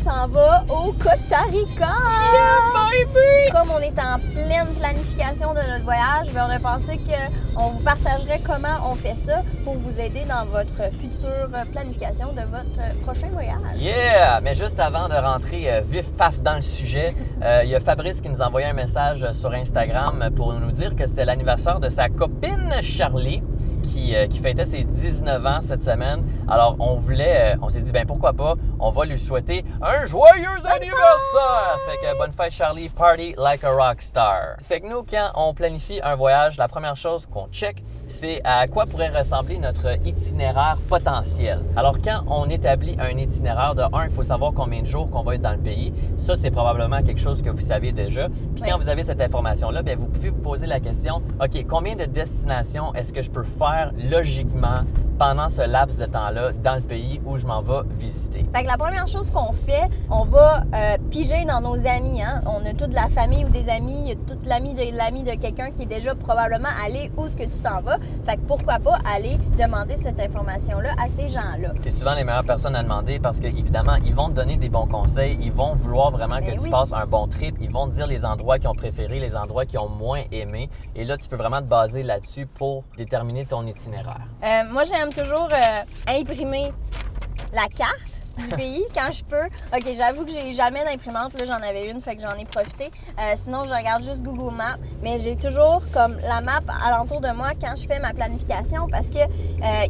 s'en va au Costa Rica! Yeah, baby! Comme on est en pleine planification de notre voyage, on a pensé qu'on vous partagerait comment on fait ça pour vous aider dans votre future planification de votre prochain voyage. Yeah! Mais juste avant de rentrer vif paf dans le sujet, il y a Fabrice qui nous a envoyé un message sur Instagram pour nous dire que c'était l'anniversaire de sa copine Charlie qui fêtait ses 19 ans cette semaine. Alors, on s'est dit, ben pourquoi pas, on va lui souhaiter un joyeux anniversaire! Fait que bonne fête Charlie, party like a rock star. Fait que nous, quand on planifie un voyage, la première chose qu'on check, c'est à quoi pourrait ressembler notre itinéraire potentiel. Alors, quand on établit un itinéraire, de un, il faut savoir combien de jours qu'on va être dans le pays. Ça, c'est probablement quelque chose que vous saviez déjà. Puis quand vous avez cette information-là, bien, vous pouvez vous poser la question, OK, combien de destinations est-ce que je peux faire logiquement pendant ce laps de temps-là dans le pays où je m'en vais visiter? Fait que la première chose qu'on fait, on va piger dans nos amis. Hein? On a toute la famille ou des amis, il y a toute l'ami de quelqu'un qui est déjà probablement allé où est-ce que tu t'en vas. Fait que pourquoi pas aller demander cette information-là à ces gens-là. C'est souvent les meilleures personnes à demander parce qu'évidemment, ils vont te donner des bons conseils, ils vont vouloir vraiment que tu passes un bon trip, ils vont te dire les endroits qu'ils ont préférés, les endroits qu'ils ont moins aimés. Et là, tu peux vraiment te baser là-dessus pour déterminer ton itinéraire. Moi, j'aime toujours imprimer la carte du pays quand je peux. OK, j'avoue que j'ai jamais d'imprimante. Là, j'en avais une, fait que j'en ai profité. Sinon, je regarde juste Google Maps. Mais j'ai toujours comme la map alentour de moi quand je fais ma planification parce que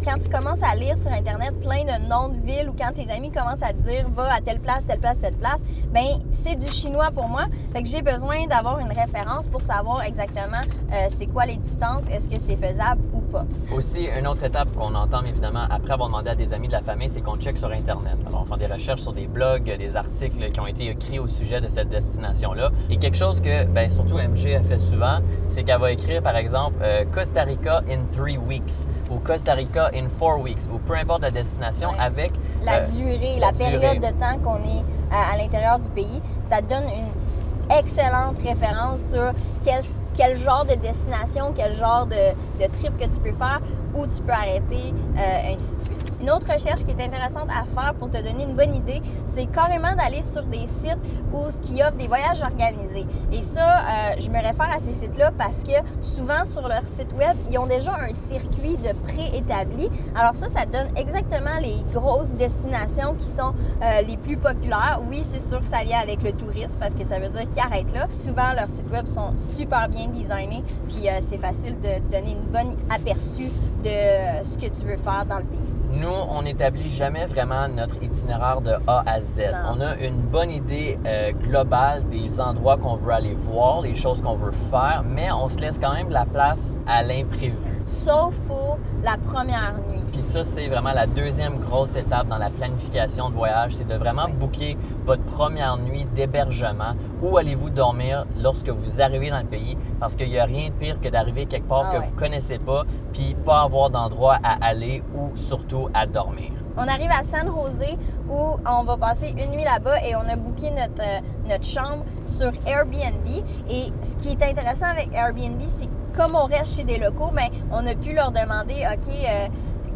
quand tu commences à lire sur Internet plein de noms de villes ou quand tes amis commencent à te dire « va à telle place, telle place, telle place », bien, c'est du chinois pour moi. Fait que j'ai besoin d'avoir une référence pour savoir exactement c'est quoi les distances, est-ce que c'est faisable ou pas. Aussi, une autre étape qu'on entame évidemment après avoir demandé à des amis de la famille, c'est qu'on check sur Internet. Alors, on fait des recherches sur des blogs, des articles qui ont été écrits au sujet de cette destination-là. Et quelque chose que, bien, surtout MJ a fait souvent, c'est qu'elle va écrire, par exemple, Costa Rica in 3 weeks ou Costa Rica in 4 weeks ou peu importe la destination avec la durée, la période de temps qu'on est à l'intérieur du pays. Ça te donne une excellente référence sur quel genre de destination, quel genre de trip que tu peux faire, où tu peux arrêter, ainsi de suite. Une autre recherche qui est intéressante à faire pour te donner une bonne idée, c'est carrément d'aller sur des sites qui offrent des voyages organisés. Et ça, je me réfère à ces sites-là parce que souvent sur leur site web, ils ont déjà un circuit de préétabli. Alors ça donne exactement les grosses destinations qui sont les plus populaires. Oui, c'est sûr que ça vient avec le tourisme parce que ça veut dire qu'ils arrêtent là. Souvent, leurs sites web sont super bien designés puis c'est facile de donner une bonne aperçu de ce que tu veux faire dans le pays. Nous, on n'établit jamais vraiment notre itinéraire de A à Z. Non. On a une bonne idée globale des endroits qu'on veut aller voir, les choses qu'on veut faire, mais on se laisse quand même de la place à l'imprévu. Sauf pour la première nuit. Puis ça, c'est vraiment la deuxième grosse étape dans la planification de voyage, c'est de vraiment booker votre première nuit d'hébergement. Où allez-vous dormir lorsque vous arrivez dans le pays? Parce qu'il n'y a rien de pire que d'arriver quelque part que vous ne connaissez pas puis pas avoir d'endroit à aller ou surtout à dormir. On arrive à San José où on va passer une nuit là-bas et on a booké notre chambre sur Airbnb. Et ce qui est intéressant avec Airbnb, c'est que comme on reste chez des locaux, bien, on a pu leur demander, OK,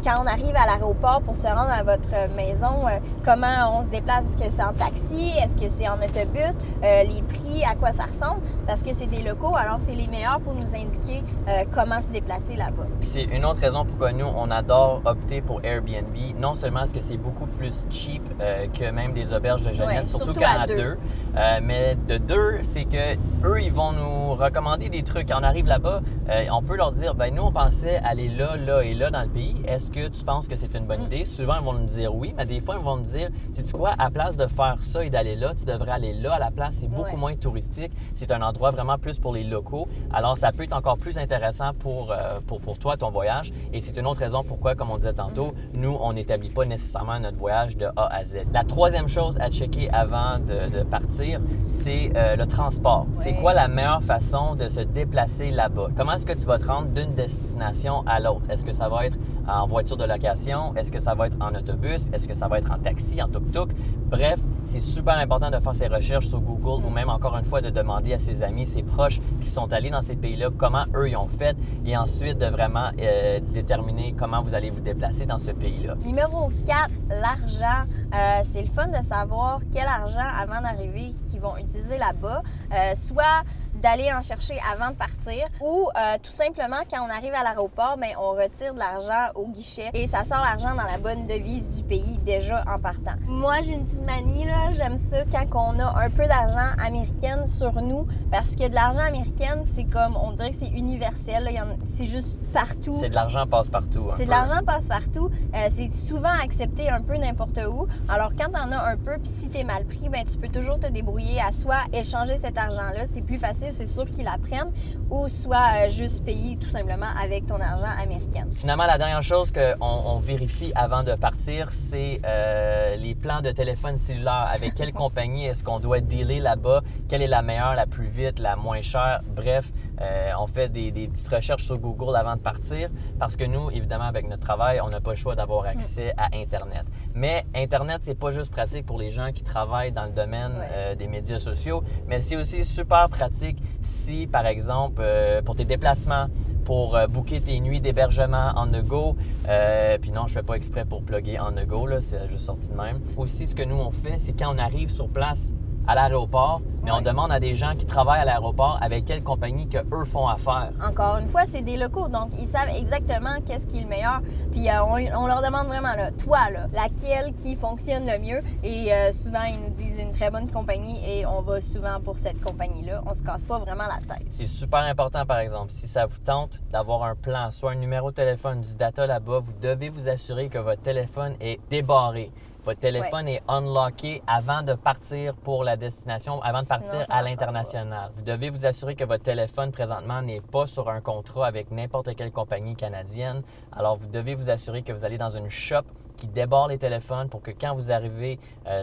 quand on arrive à l'aéroport pour se rendre à votre maison, comment on se déplace? Est-ce que c'est en taxi? Est-ce que c'est en autobus? Les prix, à quoi ça ressemble? Parce que c'est des locaux, alors c'est les meilleurs pour nous indiquer comment se déplacer là-bas. Puis c'est une autre raison pourquoi nous, on adore opter pour Airbnb. Non seulement est-ce que c'est beaucoup plus cheap que même des auberges de jeunesse, surtout quand à deux. Mais de deux, c'est que eux, ils vont nous recommander des trucs. Quand on arrive là-bas, on peut leur dire, ben nous, on pensait aller là, là et là dans le pays. Est-ce que tu penses que c'est une bonne idée? Souvent, ils vont nous dire oui, mais des fois, ils vont nous dire, sais-tu quoi, à place de faire ça et d'aller là, tu devrais aller là à la place. C'est beaucoup moins touristique. C'est un endroit vraiment plus pour les locaux. Alors, ça peut être encore plus intéressant pour toi, ton voyage. Et c'est une autre raison pourquoi, comme on disait tantôt, nous, on n'établit pas nécessairement notre voyage de A à Z. La troisième chose à checker avant de partir, c'est le transport. Oui. C'est quoi la meilleure façon de se déplacer là-bas? Comment est-ce que tu vas te rendre d'une destination à l'autre? Est-ce que ça va être en voiture? voiture de location? Est-ce que ça va être en autobus? Est-ce que ça va être en taxi, en tuk-tuk? Bref, c'est super important de faire ses recherches sur Google ou même encore une fois de demander à ses amis, ses proches qui sont allés dans ces pays-là, comment eux ils ont fait et ensuite de vraiment déterminer comment vous allez vous déplacer dans ce pays-là. Numéro 4, l'argent. C'est le fun de savoir quel argent avant d'arriver qu'ils vont utiliser là-bas. Soit d'aller en chercher avant de partir ou tout simplement quand on arrive à l'aéroport, bien, on retire de l'argent au guichet et ça sort l'argent dans la bonne devise du pays déjà en partant. Moi, j'ai une petite manie, là, j'aime ça quand on a un peu d'argent américaine sur nous parce que de l'argent américaine, c'est comme, on dirait que c'est universel, là, c'est juste partout. C'est de l'argent passe-partout. C'est de l'argent passe-partout. C'est souvent accepté un peu n'importe où. Alors quand t'en as un peu, puis si t'es mal pris, ben tu peux toujours te débrouiller à soit échanger cet argent-là, c'est plus facile, c'est sûr qu'ils l'apprennent, ou soit juste payer tout simplement avec ton argent américain. Finalement, la dernière chose qu'on vérifie avant de partir, c'est les plans de téléphone cellulaire. Avec quelle compagnie est-ce qu'on doit dealer là-bas? Quelle est la meilleure, la plus vite, la moins chère? Bref, on fait des petites recherches sur Google avant de partir parce que nous, évidemment, avec notre travail, on n'a pas le choix d'avoir accès à Internet. Mais Internet, c'est pas juste pratique pour les gens qui travaillent dans le domaine des médias sociaux, mais c'est aussi super pratique si, par exemple, pour tes déplacements, pour booker tes nuits d'hébergement en go. Puis non, je fais pas exprès pour plugger en go, là, c'est juste sorti de même. Aussi, ce que nous, on fait, c'est quand on arrive sur place à l'aéroport, mais on demande à des gens qui travaillent à l'aéroport avec quelle compagnie que eux font affaire. Encore une fois, c'est des locaux, donc ils savent exactement qu'est-ce qui est le meilleur. Puis on leur demande vraiment, là, toi, là, laquelle qui fonctionne le mieux. Et souvent, ils nous disent une très bonne compagnie et on va souvent pour cette compagnie-là. On se casse pas vraiment la tête. C'est super important, par exemple, si ça vous tente d'avoir un plan, soit un numéro de téléphone, du data là-bas, vous devez vous assurer que votre téléphone est débarré. Votre téléphone est unlocké avant de partir pour la destination, avant de partir à l'international. Vous devez vous assurer que votre téléphone présentement n'est pas sur un contrat avec n'importe quelle compagnie canadienne. Alors, vous devez vous assurer que vous allez dans une shop qui débarre les téléphones pour que quand vous arrivez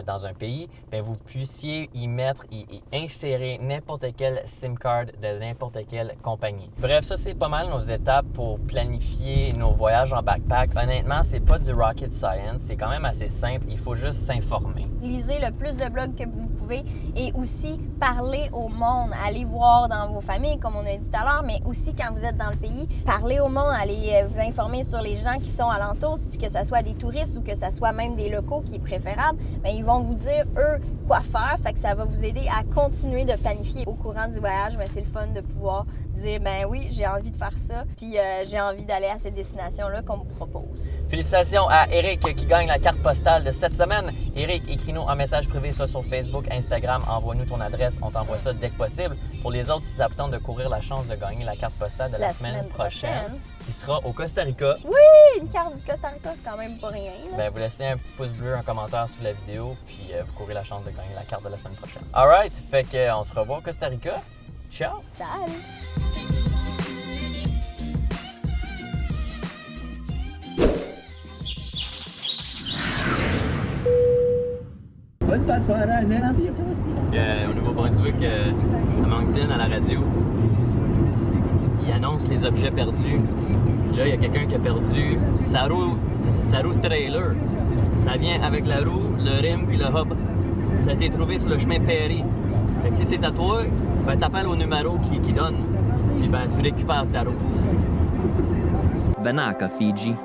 dans un pays, bien, vous puissiez y mettre, y insérer n'importe quelle SIM card de n'importe quelle compagnie. Bref, ça, c'est pas mal nos étapes pour planifier nos voyages en backpack. Honnêtement, c'est pas du rocket science, c'est quand même assez simple. Il faut juste s'informer. Lisez le plus de blogs que vous pouvez et aussi parlez au monde. Allez voir dans vos familles, comme on a dit tout à l'heure, mais aussi quand vous êtes dans le pays, parlez au monde, allez vous informer sur les gens qui sont alentours, que ce soit des touristes ou que ce soit même des locaux qui est préférable, bien, ils vont vous dire, eux, quoi faire. Fait que ça va vous aider à continuer de planifier au courant du voyage. Bien, c'est le fun de pouvoir dire, ben oui, j'ai envie de faire ça, puis j'ai envie d'aller à cette destination-là qu'on me propose. Félicitations à Eric qui gagne la carte postale de cette semaine. Eric, écris-nous un message privé ça sur Facebook, Instagram, envoie-nous ton adresse, on t'envoie ça dès que possible. Pour les autres, si ça vous tente de courir la chance de gagner la carte postale de la semaine prochaine, qui sera au Costa Rica. Oui, une carte du Costa Rica, c'est quand même pas rien. Ben, vous laissez un petit pouce bleu, un commentaire sous la vidéo, puis vous courez la chance de gagner la carte de la semaine prochaine. Alright, fait qu'on se revoit au Costa Rica. Ciao! Salut! Bonne fin de soirée, Annette. Au Nouveau-Brunswick, à Moncton, à la radio, il annonce les objets perdus. Puis là, il y a quelqu'un qui a perdu sa roue de trailer. Ça vient avec la roue, le rim puis le hub. Ça a été trouvé sur le chemin Perry. Fait que si c'est à toi, ben, t'appelles au numéro qui donne. Puis ben, tu récupères ta roue. Vinaka, Fiji.